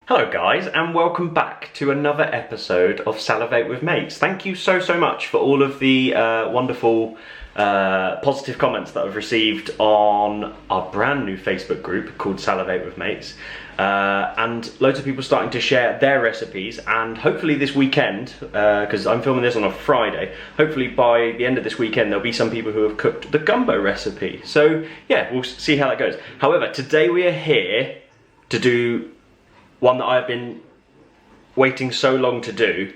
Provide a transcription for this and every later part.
Hello guys, and welcome back to another episode of Salivate with Mates. Thank you so much for all of the wonderful positive comments that I've received on our brand new Facebook group called Salivate with Mates. And loads of people starting to share their recipes, and hopefully this weekend, because I'm filming this on a Friday, hopefully by the end of this weekend there'll be some people who have cooked the gumbo recipe. So yeah, we'll see how that goes. However, today we are here to do one that I've been waiting so long to do,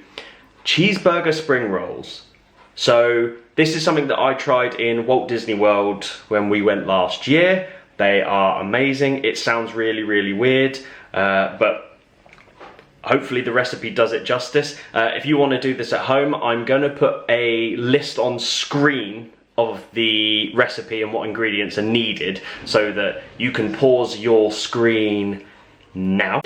cheeseburger spring rolls. So this is something that I tried in Walt Disney World when we went last year. They are amazing. It sounds really weird, but hopefully the recipe does it justice. If you want to do this at home, I'm going to put a list on screen of the recipe and what ingredients are needed so that you can pause your screen now.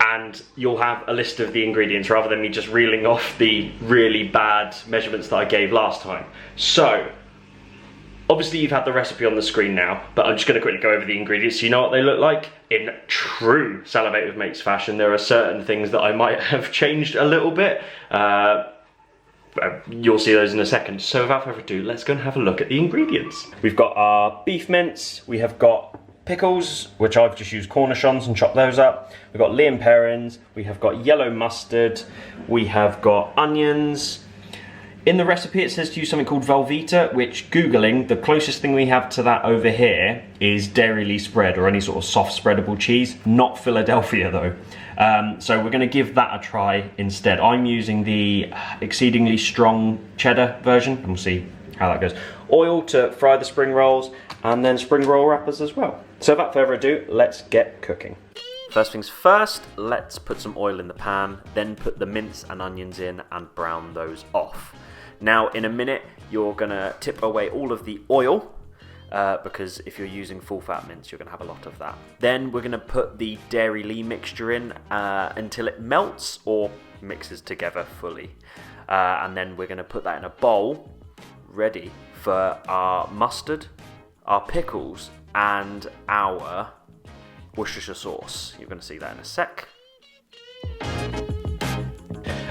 And you'll have a list of the ingredients rather than me just reeling off the really bad measurements that I gave last time. So, obviously you've had the recipe on the screen now, but I'm just going to quickly go over the ingredients so you know what they look like. In true Salivate with Mates fashion, there are certain things that I might have changed a little bit. You'll see those in a second. So without further ado, let's go and have a look at the ingredients. We've got our beef mince, we have got pickles, which I've just used cornichons and chopped those up. We've got Lea & Perrins, we have got yellow mustard, we have got onions. In the recipe it says to use something called Velveeta, which Googling, the closest thing we have to that over here is Dairy spread or any sort of soft spreadable cheese, not Philadelphia though. So we're going to give that a try instead. I'm using the exceedingly strong cheddar version, and we'll see how that goes. Oil to fry the spring rolls, and then spring roll wrappers as well. So without further ado, let's get cooking. First things first, let's put some oil in the pan, then put the mince and onions in and brown those off. Now in a minute, you're going to tip away all of the oil, because if you're using full fat mince, you're going to have a lot of that. Then we're going to put the Dairy mixture in until it melts or mixes together fully. And then we're going to put that in a bowl, ready for our mustard, our pickles, and our Worcestershire sauce. You're going to see that in a sec.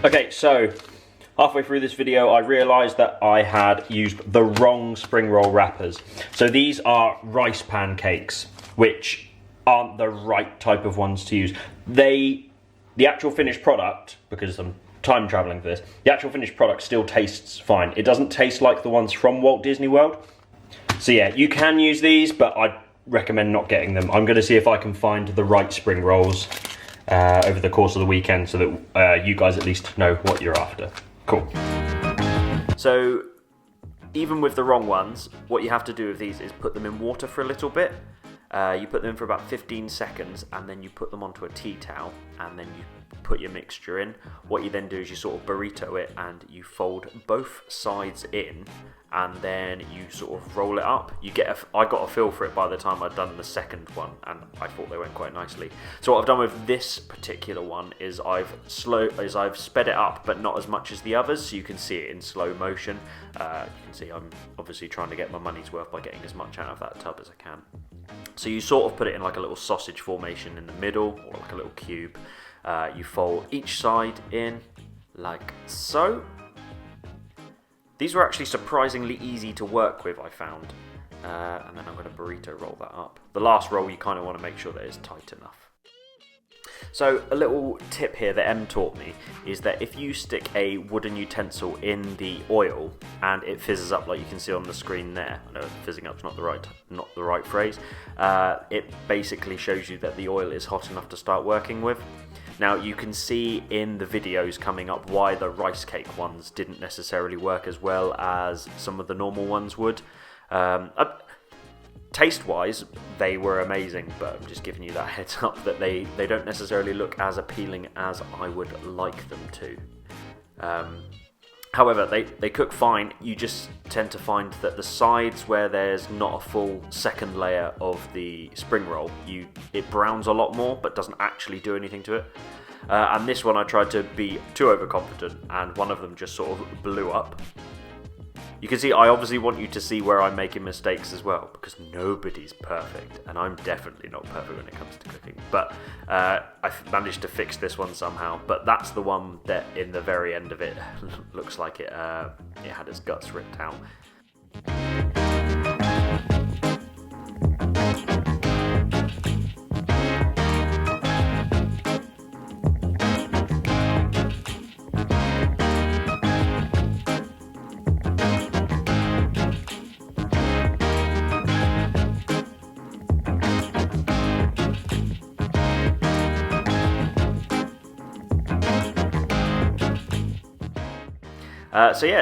Okay, so halfway through this video, I realised that I had used the wrong spring roll wrappers. So these are rice pancakes, which aren't the right type of ones to use. The actual finished product, because I'm time travelling for this, the actual finished product still tastes fine. It doesn't taste like the ones from Walt Disney World. So yeah, you can use these, but I'd recommend not getting them. I'm going to see if I can find the right spring rolls over the course of the weekend so that you guys at least know what you're after. Cool. So, even with the wrong ones, what you have to do with these is put them in water for a little bit. You put them in for about 15 seconds, and then you put them onto a tea towel, and then you put your mixture in. What you then do is you sort of burrito it, and you fold both sides in, and then you sort of roll it up. I got a feel for it by the time I'd done the second one, and I thought they went quite nicely. So what I've done with this particular one is I've sped it up, but not as much as the others, so you can see it in slow motion. You can see I'm obviously trying to get my money's worth by getting as much out of that tub as I can. So you sort of put it in like a little sausage formation in the middle, or like a little cube. You fold each side in like so. These were actually surprisingly easy to work with, I found. And then I'm going to burrito roll that up. The last roll, you kind of want to make sure that it's tight enough. So a little tip here that Em taught me is that if you stick a wooden utensil in the oil and it fizzes up like you can see on the screen there, I know fizzing up's not the right phrase, it basically shows you that the oil is hot enough to start working with. Now you can see in the videos coming up why the rice cake ones didn't necessarily work as well as some of the normal ones would. Taste-wise, they were amazing, but I'm just giving you that heads up that they don't necessarily look as appealing as I would like them to. However, they cook fine. You just tend to find that the sides where there's not a full second layer of the spring roll, it browns a lot more but doesn't actually do anything to it. And this one I tried to be too overconfident and one of them just sort of blew up. You can see I obviously want you to see where I'm making mistakes as well, because nobody's perfect, and I'm definitely not perfect when it comes to cooking. But I've managed to fix this one somehow. But that's the one that in the very end of it looks like it had its guts ripped out.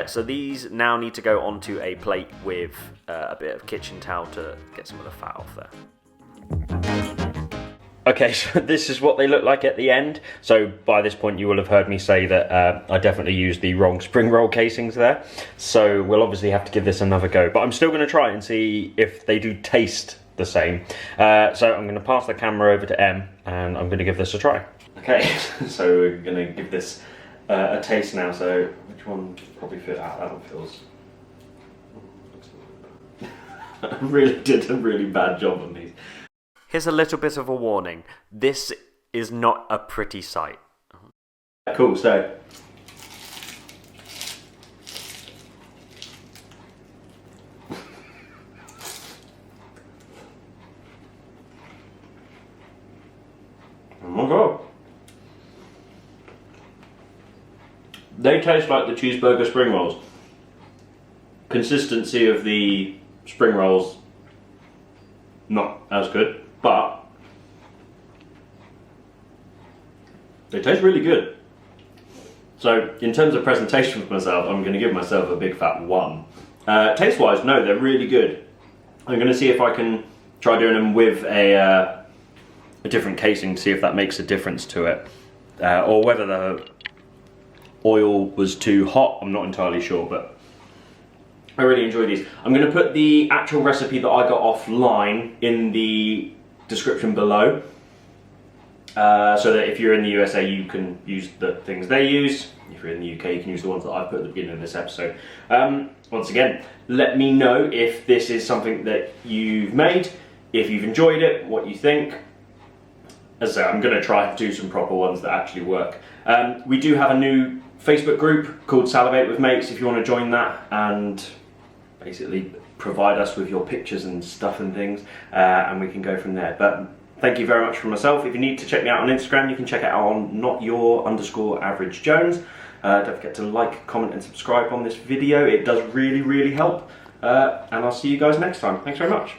So these now need to go onto a plate with a bit of kitchen towel to get some of the fat off there. Okay, so this is what they look like at the end. So by this point you will have heard me say that I definitely used the wrong spring roll casings there. So we'll obviously have to give this another go. But I'm still going to try and see if they do taste the same. So I'm going to pass the camera over to Em and I'm going to give this a try. Okay, so we're going to give this a taste now. So which one probably fit out? That one feels... I really did a really bad job on these. Here's a little bit of a warning. This is not a pretty sight. Cool, so... Oh my god. They taste like the cheeseburger spring rolls. Consistency of the spring rolls, not as good, but they taste really good. So in terms of presentation for myself, I'm going to give myself a big fat 1. Taste wise, no, they're really good. I'm going to see if I can try doing them with a different casing to see if that makes a difference to it, or whether the oil was too hot. I'm not entirely sure, but I really enjoy these. I'm going to put the actual recipe that I got offline in the description below, so that if you're in the USA you can use the things they use. If you're in the UK you can use the ones that I put at the beginning of this episode. Once again, let me know if this is something that you've made, if you've enjoyed it, what you think. As I say, I'm going to try and do some proper ones that actually work. We do have a new Facebook group called Salivate with Mates if you want to join that and basically provide us with your pictures and stuff and things, and we can go from there. But thank you very much for myself. If you need to check me out on Instagram, you can check it out on notyour_averagejones. Don't forget to like, comment and subscribe on this video. It does really, really help. And I'll see you guys next time. Thanks very much.